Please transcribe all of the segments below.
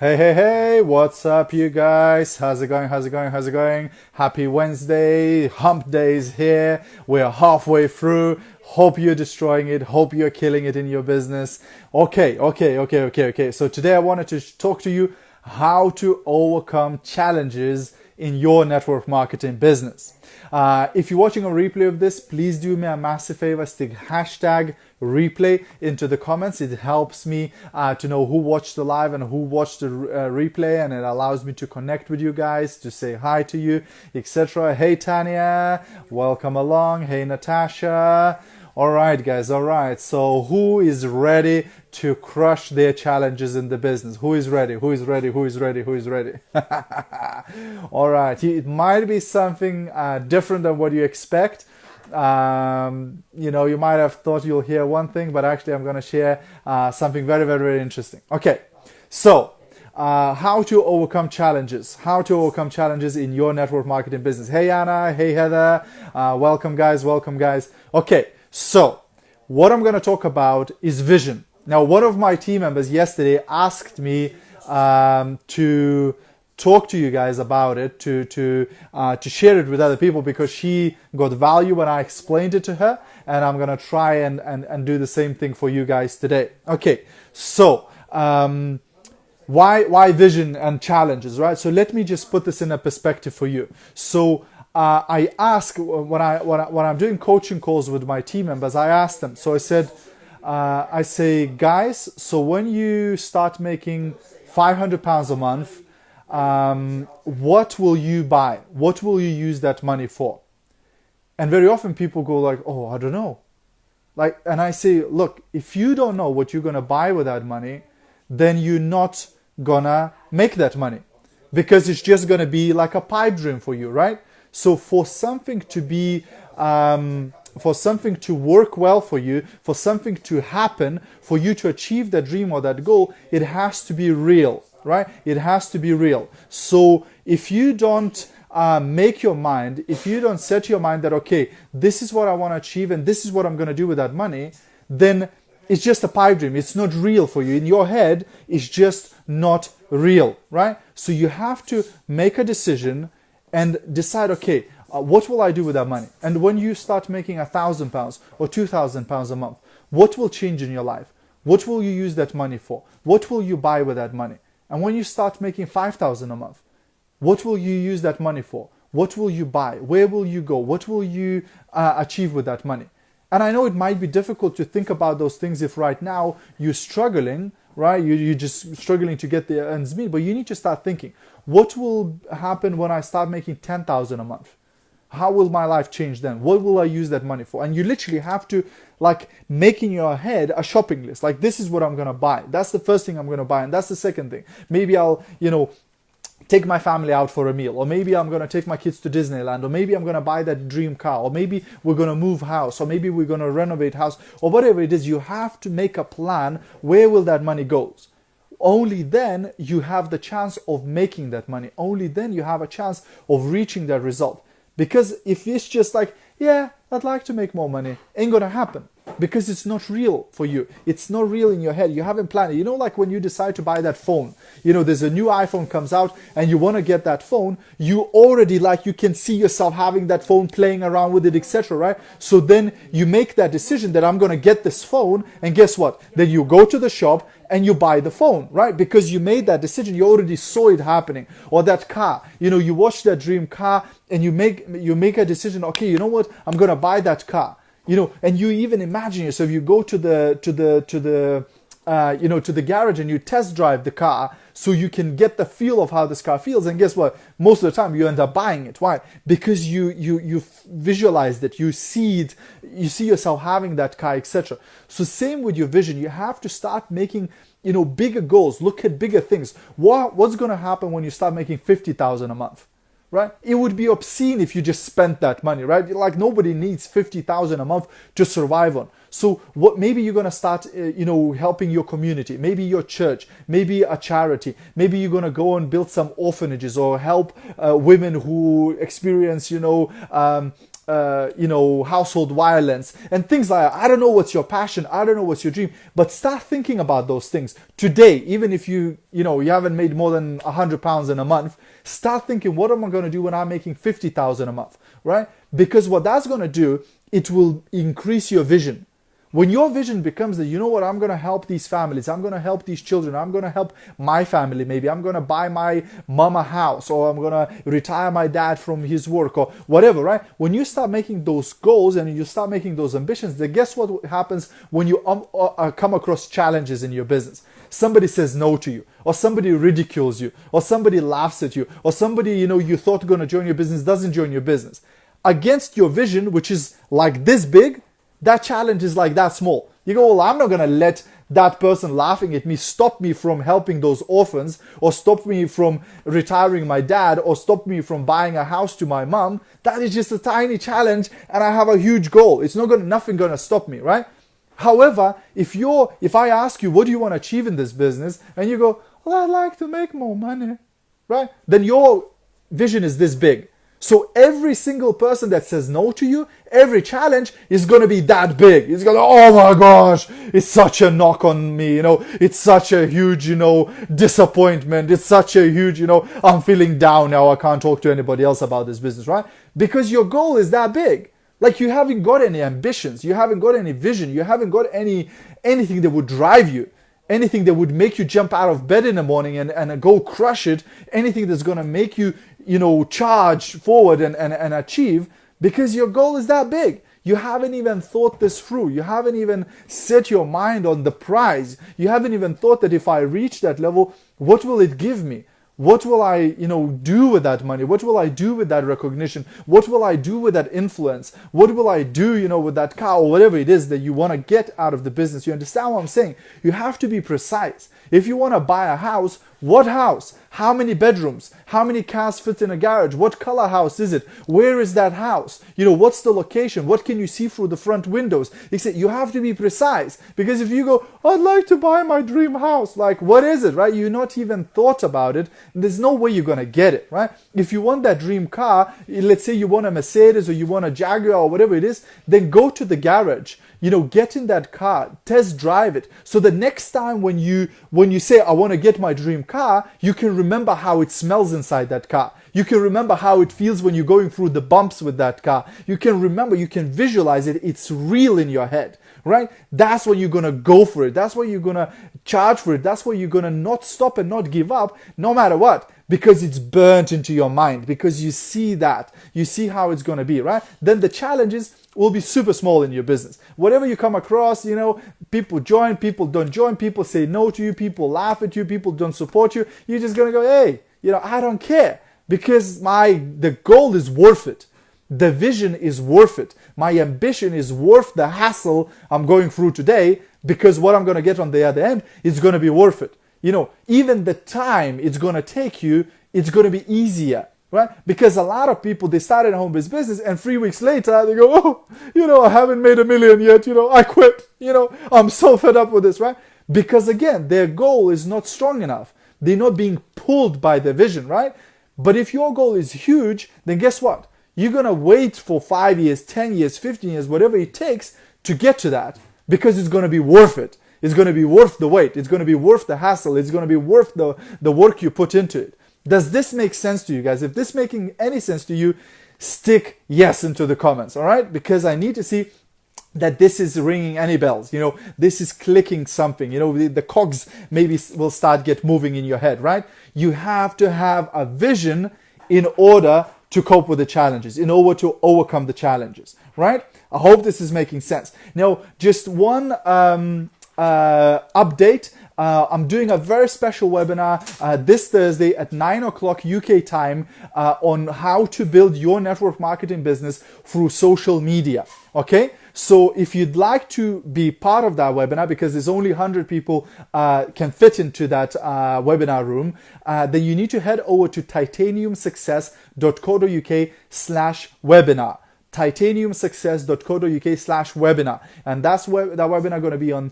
Hey, hey, hey, what's up, you guys? How's it going? How's it going? How's it going? Happy Wednesday. Hump Day is here. We're halfway through. Hope you're destroying it. Hope you're killing it in your business. Okay. So today I wanted to talk to you how to overcome challenges in your network marketing business. If you're watching a replay of this, please do me a massive favor, stick hashtag replay into the comments. It helps me to know who watched the live and who watched the replay, and it allows me to connect with you guys, to say hi to you, etc. Hey Tanya, welcome along. Hey Natasha. All right, guys. All right. So who is ready to crush their challenges in the business? Who is ready? Who is ready? Who is ready? Who is ready? All right. It might be something different than what you expect. You might have thought you'll hear one thing, but actually I'm going to share something very, very, very interesting. Okay. So how to overcome challenges. How to overcome challenges in your network marketing business. Hey Anna. Hey Heather. Welcome, guys. Welcome, guys. Okay. So, what I'm going to talk about is vision. Now, one of my team members yesterday asked me to talk to you guys about it, to share it with other people, because she got value when I explained it to her, and I'm going to try and do the same thing for you guys today. Okay, so why vision and challenges, right? So let me just put this in a perspective for you. So I ask when I'm doing coaching calls with my team members, I ask them. So I say, guys, so when you start making £500 a month, what will you buy? What will you use that money for? And very often people go like, oh, I don't know. And I say, look, if you don't know what you're gonna buy with that money, then you're not gonna make that money, because it's just gonna be like a pipe dream for you, right? So for something to be, for something to work well for you, for something to happen, for you to achieve that dream or that goal, it has to be real, right? It has to be real. So if you don't make your mind, if you don't set your mind that, okay, this is what I want to achieve and this is what I'm going to do with that money, then it's just a pipe dream. It's not real for you. In your head, it's just not real, right? So you have to make a decision and decide, okay, what will I do with that money? And when you start making £1,000 or £2,000 a month, what will change in your life? What will you use that money for? What will you buy with that money? And when you start making £5,000 a month, what will you use that money for? What will you buy? Where will you go? What will you achieve with that money? And I know it might be difficult to think about those things if right now you're struggling, right? You're just struggling to get the ends meet, but you need to start thinking, what will happen when I start making £10,000 a month? How will my life change then? What will I use that money for? And you literally have to make in your head a shopping list. Like, this is what I'm going to buy. That's the first thing I'm going to buy. And that's the second thing. Maybe I'll, take my family out for a meal, or maybe I'm going to take my kids to Disneyland, or maybe I'm going to buy that dream car, or maybe we're going to move house, or maybe we're going to renovate house, or whatever it is. You have to make a plan. Where will that money go? Only then you have the chance of making that money. Only then you have a chance of reaching that result. Because if it's just like, yeah, I'd like to make more money, ain't gonna happen, because it's not real for you. It's not real in your head. You haven't planned it. Like when you decide to buy that phone, there's a new iPhone comes out and you want to get that phone, you already you can see yourself having that phone, playing around with it, etc., right? So then you make that decision that I'm going to get this phone, and guess what? Then you go to the shop and you buy the phone, right? Because you made that decision. You already saw it happening. Or that car, you watch that dream car and you make a decision. Okay, you know what? I'm going to buy that car. And you even imagine yourself, you go to the garage and you test drive the car so you can get the feel of how this car feels. And guess what? Most of the time you end up buying it. Why? Because you visualized it, you see it, you see yourself having that car, etc. So same with your vision. You have to start making bigger goals. Look at bigger things. What's going to happen when you start making £50,000 a month? Right? It would be obscene if you just spent that money, right? Like, nobody needs £50,000 a month to survive on. So maybe you're going to start, helping your community, maybe your church, maybe a charity, maybe you're going to go and build some orphanages or help women who experience, household violence and things like that. I don't know what's your passion. I don't know what's your dream, but start thinking about those things today. Even if you haven't made more than £100 in a month, start thinking, what am I going to do when I'm making 50,000 a month, right? Because what that's going to do, it will increase your vision. When your vision becomes that, I'm going to help these families, I'm going to help these children, I'm going to help my family, maybe I'm going to buy my mom a house, or I'm going to retire my dad from his work, or whatever, right? When you start making those goals and you start making those ambitions, then guess what happens when you come across challenges in your business? Somebody says no to you, or somebody ridicules you, or somebody laughs at you, or somebody, you thought going to join your business doesn't join your business. Against your vision, which is like this big, that challenge is like that small. You go, well, I'm not going to let that person laughing at me stop me from helping those orphans, or stop me from retiring my dad, or stop me from buying a house to my mom. That is just a tiny challenge, and I have a huge goal. It's nothing going to stop me, right? However, if I ask you, what do you want to achieve in this business? And you go, well, I'd like to make more money, right? Then your vision is this big. So every single person that says no to you, every challenge is going to be that big. It's going to, oh my gosh, it's such a knock on me, it's such a huge, disappointment. It's such a huge, I'm feeling down now. I can't talk to anybody else about this business, right? Because your goal is that big. Like, you haven't got any ambitions. You haven't got any vision. You haven't got anything that would drive you. Anything that would make you jump out of bed in the morning and go crush it. Anything that's going to make you, charge forward and achieve, because your goal is that big. You haven't even thought this through. You haven't even set your mind on the prize. You haven't even thought that if I reach that level, what will it give me? What will I, do with that money? What will I do with that recognition? What will I do with that influence? What will I do, with that car, or whatever it is that you want to get out of the business? You understand what I'm saying? You have to be precise. If you want to buy a house, what house? How many bedrooms? How many cars fit in a garage? What color house is it? Where is that house? What's the location? What can you see through the front windows? You have to be precise, because if you go, I'd like to buy my dream house, like, what is it, right? You're not even thought about it. There's no way you're going to get it, right? If you want that dream car, let's say you want a Mercedes or you want a Jaguar or whatever it is, then go to the garage. Get in that car, test drive it. So the next time when you say, I want to get my dream car, you can remember how it smells inside that car. You can remember how it feels when you're going through the bumps with that car. You can remember, you can visualize it. It's real in your head, right? That's when you're going to go for it. That's when you're going to charge for it. That's when you're going to not stop and not give up, no matter what, because it's burnt into your mind, because you see that. You see how it's going to be, right? Then the challenges will be super small in your business. Whatever you come across, people join, people don't join, people say no to you, people laugh at you, people don't support you. You're just going to go, hey, I don't care, because the goal is worth it. The vision is worth it. My ambition is worth the hassle I'm going through today, because what I'm going to get on the other end is going to be worth it. Even the time it's going to take you, it's going to be easier. Right? Because a lot of people, they started a home-based business and 3 weeks later they go, I haven't made $1 million yet, I quit, I'm so fed up with this, right? Because again, their goal is not strong enough. They're not being pulled by the vision, right? But if your goal is huge, then guess what? You're going to wait for 5 years, 10 years, 15 years, whatever it takes to get to that, because it's going to be worth it. It's going to be worth the wait. It's going to be worth the hassle. It's going to be worth the work you put into it. Does this make sense to you guys? If this making any sense to you, stick yes into the comments, all right? Because I need to see that this is ringing any bells, this is clicking something, the cogs maybe will start get moving in your head, right? You have to have a vision in order to cope with the challenges, in order to overcome the challenges, right? I hope this is making sense. Now, just one update. I'm doing a very special webinar this Thursday at 9 o'clock UK time on how to build your network marketing business through social media. Okay, so if you'd like to be part of that webinar, because there's only 100 people can fit into that webinar room, then you need to head over to titaniumsuccess.co.uk/webinar. titaniumsuccess.co.uk/webinar, and that's where that webinar going to be on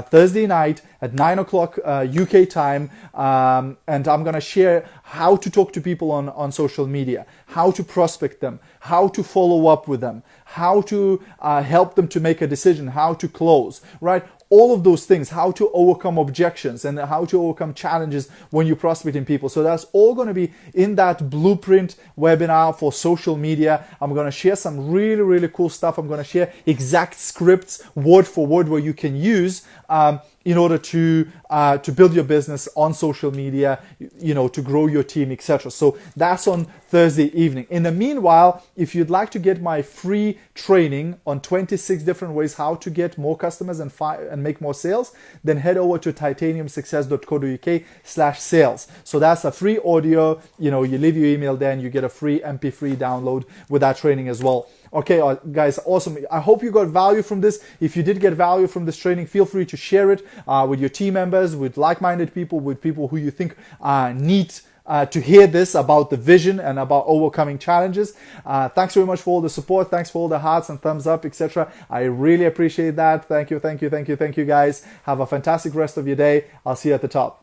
Thursday night at 9 o'clock UK time, and I'm going to share how to talk to people on social media, how to prospect them, how to follow up with them, how to help them to make a decision, how to close, right? All of those things, how to overcome objections and how to overcome challenges when you're prospecting people. So that's all going to be in that blueprint webinar for social media. I'm going to share some really, really cool stuff. I'm going to share exact scripts, word for word, where you can use in order to build your business on social media, to grow your team, etc. So that's on Thursday evening. In the meanwhile, if you'd like to get my free training on 26 different ways how to get more customers and make more sales, then head over to titaniumsuccess.co.uk/sales. So that's a free audio. You leave your email there and you get a free MP3 download with that training as well. Okay, guys, awesome. I hope you got value from this. If you did get value from this training, feel free to share it with your team members, with like-minded people, with people who you think need to hear this about the vision and about overcoming challenges. Thanks very much for all the support. Thanks for all the hearts and thumbs up, etc. I really appreciate that. Thank you, guys. Have a fantastic rest of your day. I'll see you at the top.